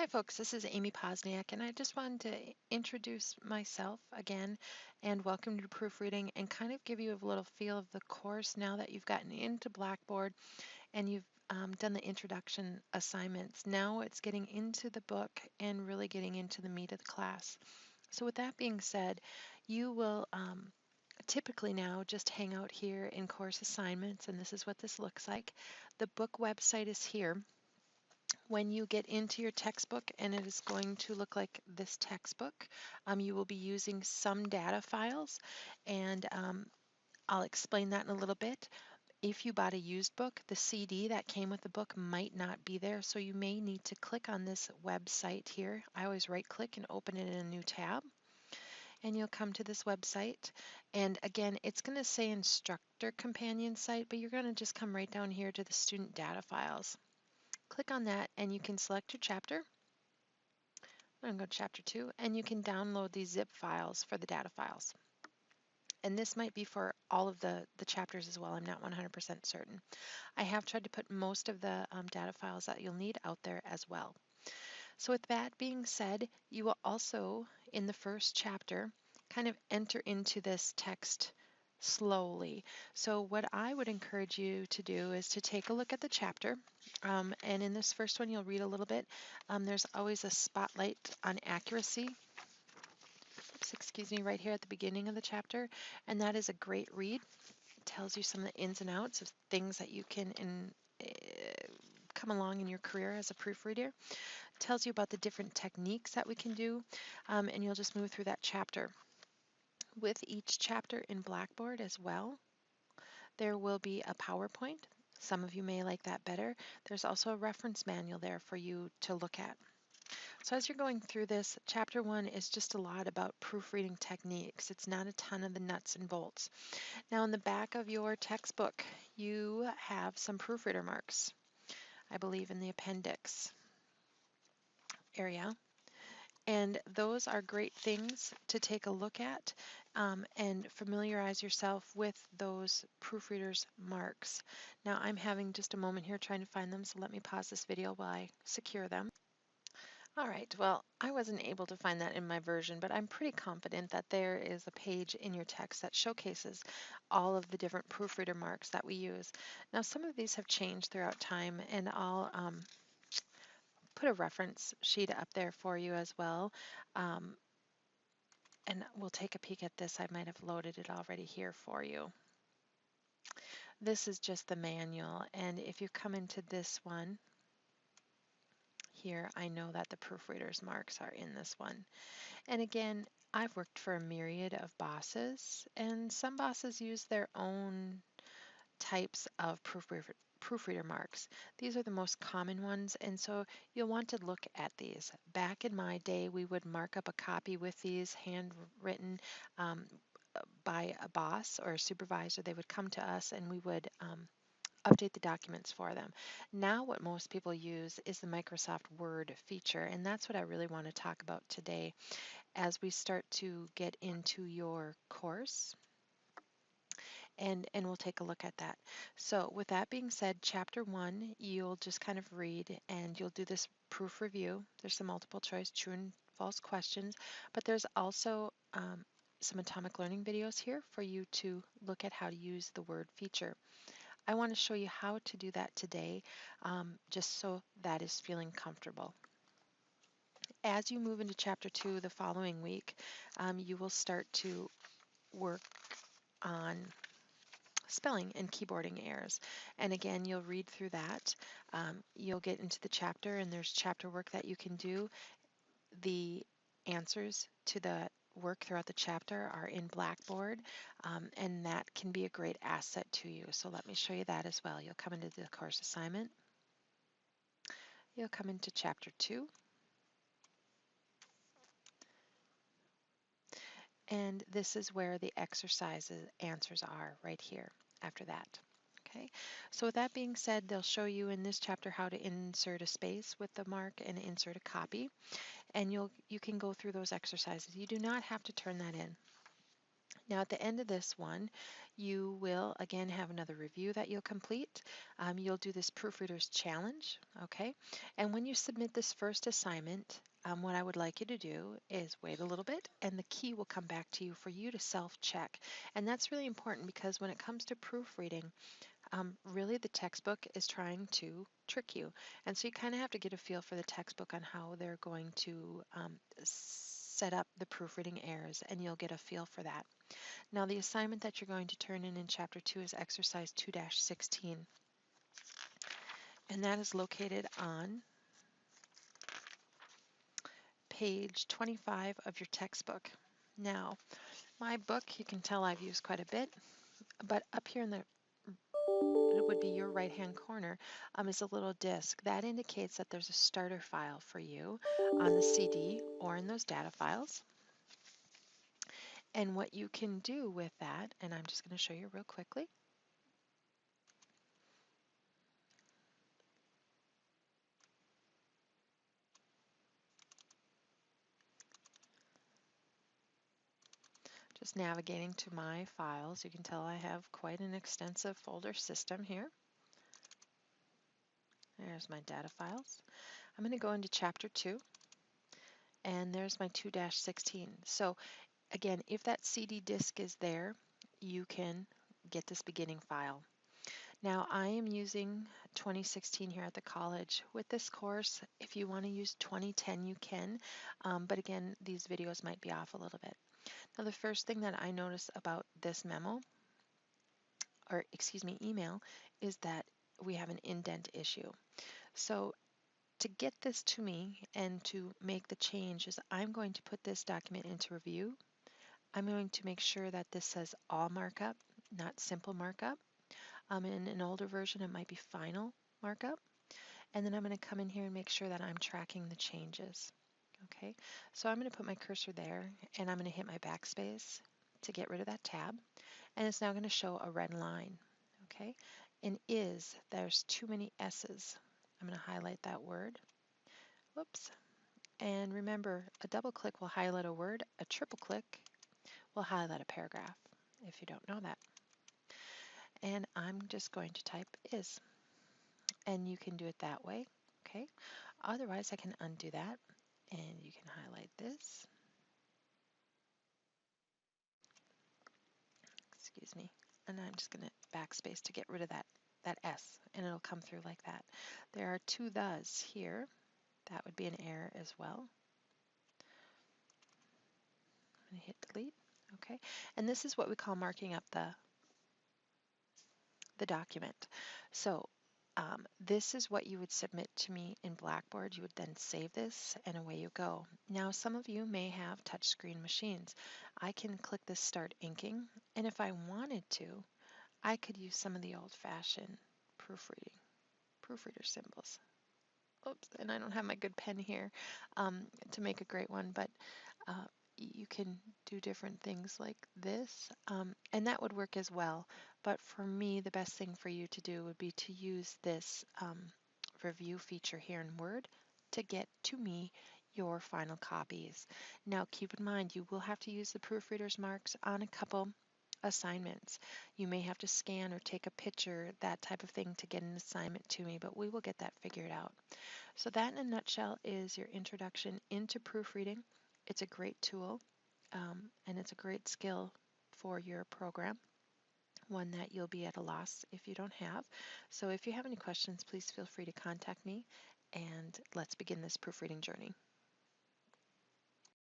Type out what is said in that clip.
Hi, folks. This is Amy Posniak, and I just wanted to introduce myself again and welcome you to proofreading and kind of give you a little feel of the course now that you've gotten into Blackboard and you've done the introduction assignments. Now it's getting into the book and really getting into the meat of the class. So, with that being said, you will typically now just hang out here in course assignments, and this is what this looks like. The book website is here when you get into your textbook, and it is going to look like this textbook. You will be using some data files, and I'll explain that in a little bit. If you bought a used book, the CD that came with the book might not be there, so you may need to click on this website here. I always right click and open it in a new tab, and you'll come to this website. And again, it's going to say instructor companion site, but you're going to just come right down here to the student data files. Click on that and you can select your chapter. I'm going to go to chapter 2, and you can download these zip files for the data files. And this might be for all of the chapters as well. I'm not 100% certain. I have tried to put most of the data files that you'll need out there as well. So with that being said, you will also, in the first chapter, kind of enter into this text slowly. So what I would encourage you to do is to take a look at the chapter. And in this first one, you'll read a little bit. There's always a spotlight on accuracy. Oops, excuse me, right here at the beginning of the chapter. And that is a great read. It tells you some of the ins and outs of things that you can come along in your career as a proofreader. It tells you about the different techniques that we can do, and you'll just move through that chapter. With each chapter in Blackboard as well, there will be a PowerPoint. Some of you may like that better. There's also a reference manual there for you to look at. So as you're going through this, chapter 1 is just a lot about proofreading techniques. It's not a ton of the nuts and bolts. Now in the back of your textbook, you have some proofreader marks, I believe in the appendix area. And those are great things to take a look at and familiarize yourself with those proofreaders' marks. Now I'm having just a moment here trying to find them, so let me pause this video while I secure them. All right, well, I wasn't able to find that in my version, but I'm pretty confident that there is a page in your text that showcases all of the different proofreader marks that we use. Now, some of these have changed throughout time, and I'll put a reference sheet up there for you as well. And we'll take a peek at this. I might have loaded it already here for you. This is just the manual, and if you come into this one here, I know that the proofreader's marks are in this one. And again, I've worked for a myriad of bosses, and some bosses use their own types of proofreader marks. These are the most common ones, and so you'll want to look at these. Back in my day, we would mark up a copy with these handwritten by a boss or a supervisor. They would come to us and we would update the documents for them. Now what most people use is the Microsoft Word feature, and that's what I really want to talk about today as we start to get into your course. And we'll take a look at that. So with that being said, chapter 1, you'll just kind of read and you'll do this proof review. There's some multiple choice true and false questions, but there's also some atomic learning videos here for you to look at how to use the Word feature. I want to show you how to do that today, just so that is feeling comfortable. As you move into chapter 2 the following week, you will start to work on spelling and keyboarding errors. And again, you'll read through that. You'll get into the chapter, and there's chapter work that you can do. The answers to the work throughout the chapter are in Blackboard, and that can be a great asset to you. So let me show you that as well. You'll come into the course assignment. You'll come into chapter 2. And this is where the exercises answers are right here after that. Okay, so with that being said, they'll show you in this chapter how to insert a space with the mark and insert a copy, and you can go through those exercises. You do not have to turn that in. Now, at the end of this one, you will again have another review that you'll complete. You'll do this proofreader's challenge, okay? And when you submit this first assignment, what I would like you to do is wait a little bit, and the key will come back to you for you to self-check. And that's really important because when it comes to proofreading, really the textbook is trying to trick you. And so you kind of have to get a feel for the textbook on how they're going to set up the proofreading errors, and you'll get a feel for that. Now, the assignment that you're going to turn in Chapter 2 is exercise 2-16, and that is located on page 25 of your textbook. Now, my book, you can tell I've used quite a bit, but up here in the it would be your right-hand corner is a little disc. That indicates that there's a starter file for you on the CD or in those data files. And what you can do with that, and I'm just going to show you real quickly. Just navigating to my files, you can tell I have quite an extensive folder system here. There's my data files. I'm going to go into Chapter 2, and there's my 2-16. So again, if that CD disk is there, you can get this beginning file. Now, I am using 2016 here at the college. With this course, if you want to use 2010, you can, but again, these videos might be off a little bit. Now, the first thing that I notice about this memo, or excuse me, email, is that we have an indent issue. So to get this to me and to make the changes, I'm going to put this document into review. I'm going to make sure that this says all markup, not simple markup. In an older version, it might be final markup. And then I'm going to come in here and make sure that I'm tracking the changes. Okay, so I'm going to put my cursor there, and I'm going to hit my backspace to get rid of that tab. And it's now going to show a red line. Okay, in is, there's too many S's. I'm going to highlight that word. Whoops. And remember, a double click will highlight a word, a triple click will highlight a paragraph, if you don't know that. And I'm just going to type is. And you can do it that way, okay? Otherwise, I can undo that, and you can highlight this. Excuse me. And I'm just going to backspace to get rid of that S, and it'll come through like that. There are two thes here. That would be an error as well. I'm going to hit delete, okay? And this is what we call marking up the document. So this is what you would submit to me in Blackboard. You would then save this, and away you go. Now, some of you may have touchscreen machines. I can click this Start Inking, and if I wanted to, I could use some of the old-fashioned proofreader symbols. Oops, and I don't have my good pen here to make a great one, but you can do different things like this, and that would work as well. But for me, the best thing for you to do would be to use this review feature here in Word to get to me your final copies. Now, keep in mind, you will have to use the proofreader's marks on a couple assignments. You may have to scan or take a picture, that type of thing, to get an assignment to me, but we will get that figured out. So that in a nutshell is your introduction into proofreading. It's a great tool, and it's a great skill for your program, one that you'll be at a loss if you don't have. So if you have any questions, please feel free to contact me, and let's begin this proofreading journey.